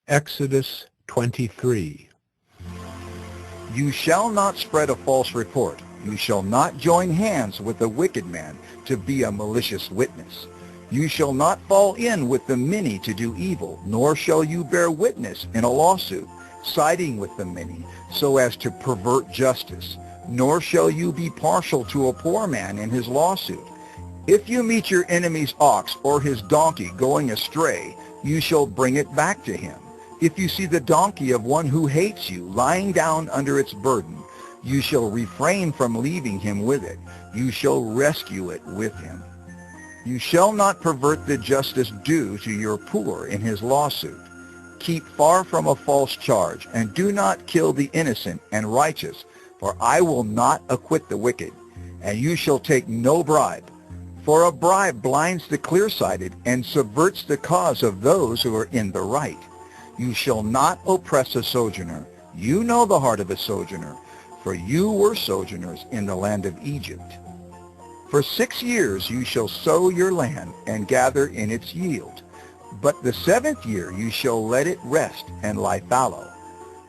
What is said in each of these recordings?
Exodus 23. You shall not spread a false report. You shall not join hands with the wicked man to be a malicious witness. You shall not fall in with the many to do evil, nor shall you bear witness in a lawsuit, siding with the many, so as to pervert justice. Nor shall you be partial to a poor man in his lawsuit. If you meet your enemy's ox or his donkey going astray, you shall bring it back to him. If you see the donkey of one who hates you lying down under its burden, you shall refrain from leaving him with it. You shall rescue it with him. You shall not pervert the justice due to your poor in his lawsuit. Keep far from a false charge, and do not kill the innocent and righteous, for I will not acquit the wicked. And you shall take no bribe. For a bribe blinds the clear-sighted and subverts the cause of those who are in the right. You shall not oppress a sojourner. You know the heart of a sojourner, for you were sojourners in the land of Egypt. For 6 years you shall sow your land and gather in its yield. But the 7th year you shall let it rest and lie fallow,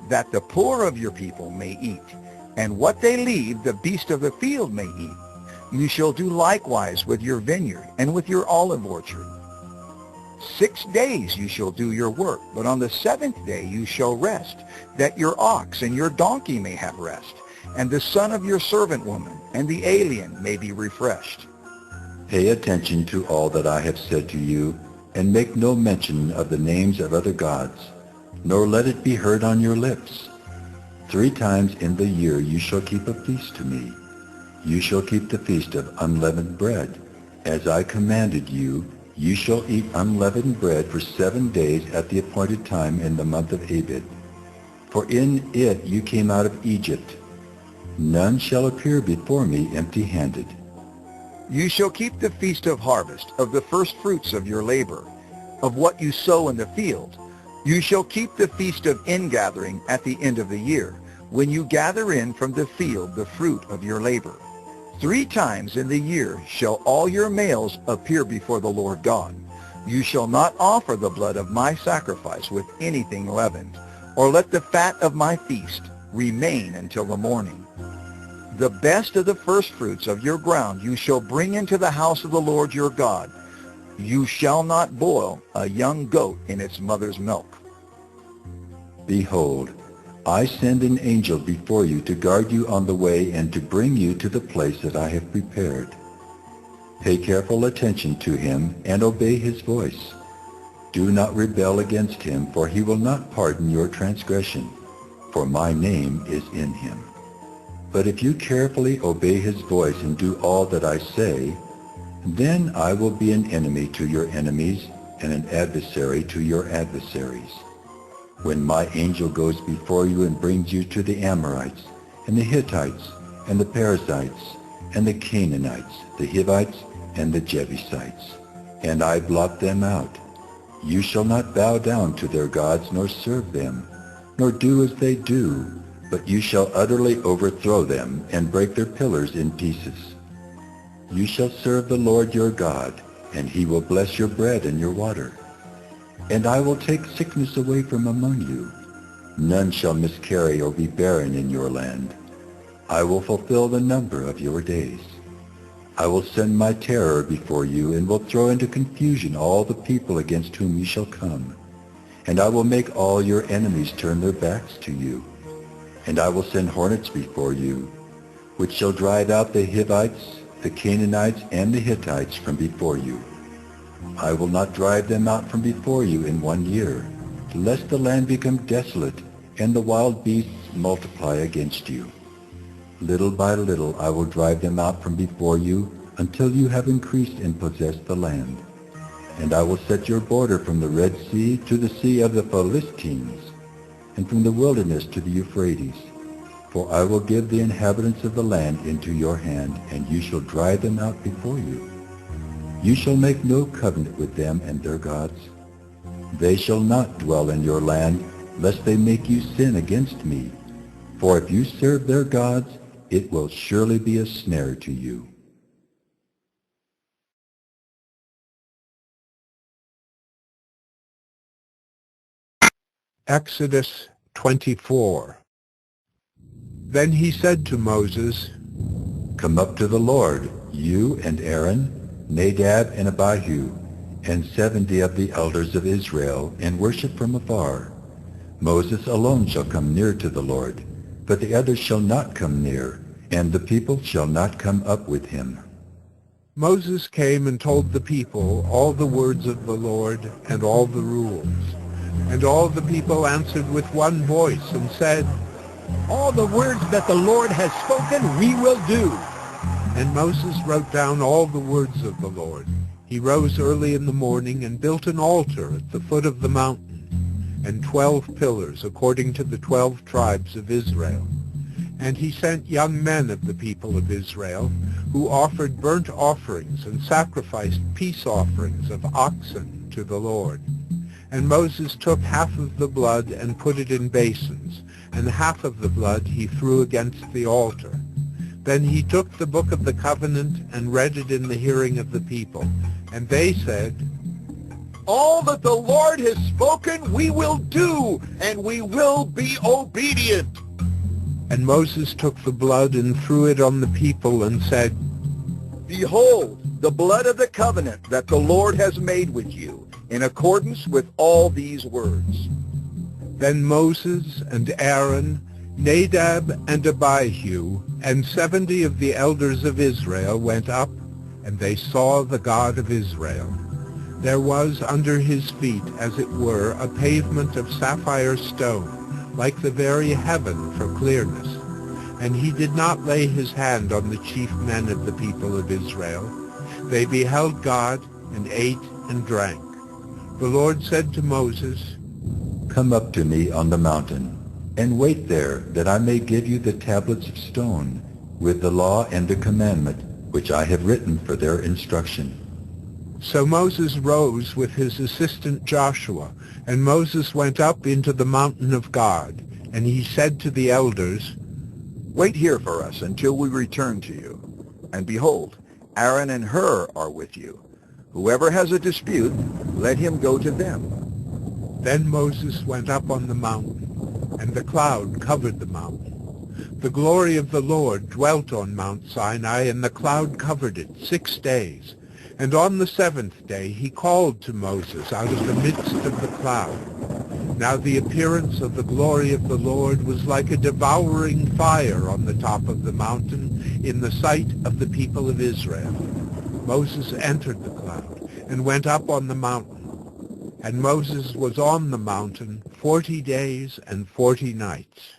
that the poor of your people may eat, and what they leave the beast of the field may eat. You shall do likewise with your vineyard and with your olive orchard. 6 days you shall do your work, but on the 7th day you shall rest, that your ox and your donkey may have rest, and the son of your servant woman and the alien may be refreshed. Pay attention to all that I have said to you, and make no mention of the names of other gods, nor let it be heard on your lips. 3 times in the year you shall keep a feast to me. You shall keep the feast of unleavened bread. As I commanded you, you shall eat unleavened bread for 7 days at the appointed time in the month of Abib. For in it you came out of Egypt. None shall appear before me empty-handed. You shall keep the feast of harvest, of the first fruits of your labor, of what you sow in the field. You shall keep the feast of ingathering at the end of the year, when you gather in from the field the fruit of your labor. 3 times in the year shall all your males appear before the Lord God. You shall not offer the blood of my sacrifice with anything leavened, or let the fat of my feast remain until the morning. The best of the firstfruits of your ground you shall bring into the house of the Lord your God. You shall not boil a young goat in its mother's milk. Behold, I send an angel before you to guard you on the way and to bring you to the place that I have prepared. Pay careful attention to him and obey his voice. Do not rebel against him, for he will not pardon your transgression, for my name is in him. But if you carefully obey his voice and do all that I say, then I will be an enemy to your enemies and an adversary to your adversaries. When my angel goes before you and brings you to the Amorites, and the Hittites, and the Perizzites, and the Canaanites, the Hivites, and the Jebusites, and I blot them out, you shall not bow down to their gods nor serve them, nor do as they do, but you shall utterly overthrow them and break their pillars in pieces. You shall serve the Lord your God, and he will bless your bread and your water. And I will take sickness away from among you. None shall miscarry or be barren in your land. I will fulfill the number of your days. I will send my terror before you, and will throw into confusion all the people against whom you shall come. And I will make all your enemies turn their backs to you. And I will send hornets before you, which shall drive out the Hivites, the Canaanites, and the Hittites from before you. I will not drive them out from before you in 1 year, lest the land become desolate and the wild beasts multiply against you. Little by little I will drive them out from before you until you have increased and possessed the land. And I will set your border from the Red Sea to the Sea of the Philistines, and from the wilderness to the Euphrates. For I will give the inhabitants of the land into your hand, and you shall drive them out before you. You shall make no covenant with them and their gods. They shall not dwell in your land, lest they make you sin against me. For if you serve their gods, it will surely be a snare to you. Exodus 24. Then he said to Moses, Come up to the Lord, you and Aaron, Nadab and Abihu, and 70 of the elders of Israel, and worship from afar. Moses alone shall come near to the Lord, but the others shall not come near, and the people shall not come up with him. Moses came and told the people all the words of the Lord and all the rules. And all the people answered with one voice and said, All the words that the Lord has spoken we will do. And Moses wrote down all the words of the Lord. He rose early in the morning and built an altar at the foot of the mountain, and 12 pillars according to the 12 tribes of Israel. And he sent young men of the people of Israel, who offered burnt offerings and sacrificed peace offerings of oxen to the Lord. And Moses took half of the blood and put it in basins, and half of the blood he threw against the altar. Then he took the book of the covenant and read it in the hearing of the people. And they said, All that the Lord has spoken we will do, and we will be obedient. And Moses took the blood and threw it on the people and said, Behold, the blood of the covenant that the Lord has made with you, in accordance with all these words. Then Moses and Aaron, Nadab and Abihu, and 70 of the elders of Israel went up, and they saw the God of Israel. There was under his feet, as it were, a pavement of sapphire stone, like the very heaven for clearness. And he did not lay his hand on the chief men of the people of Israel. They beheld God and ate and drank. The Lord said to Moses, Come up to me on the mountain, and wait there, that I may give you the tablets of stone, with the law and the commandment, which I have written for their instruction. So Moses rose with his assistant Joshua, and Moses went up into the mountain of God. And he said to the elders, Wait here for us until we return to you. And behold, Aaron and Hur are with you. Whoever has a dispute, let him go to them. Then Moses went up on the mountain, and the cloud covered the mountain. The glory of the Lord dwelt on Mount Sinai, and the cloud covered it 6 days. And on the 7th day he called to Moses out of the midst of the cloud. Now the appearance of the glory of the Lord was like a devouring fire on the top of the mountain in the sight of the people of Israel. Moses entered the cloud and went up on the mountain. And Moses was on the mountain 40 days and 40 nights.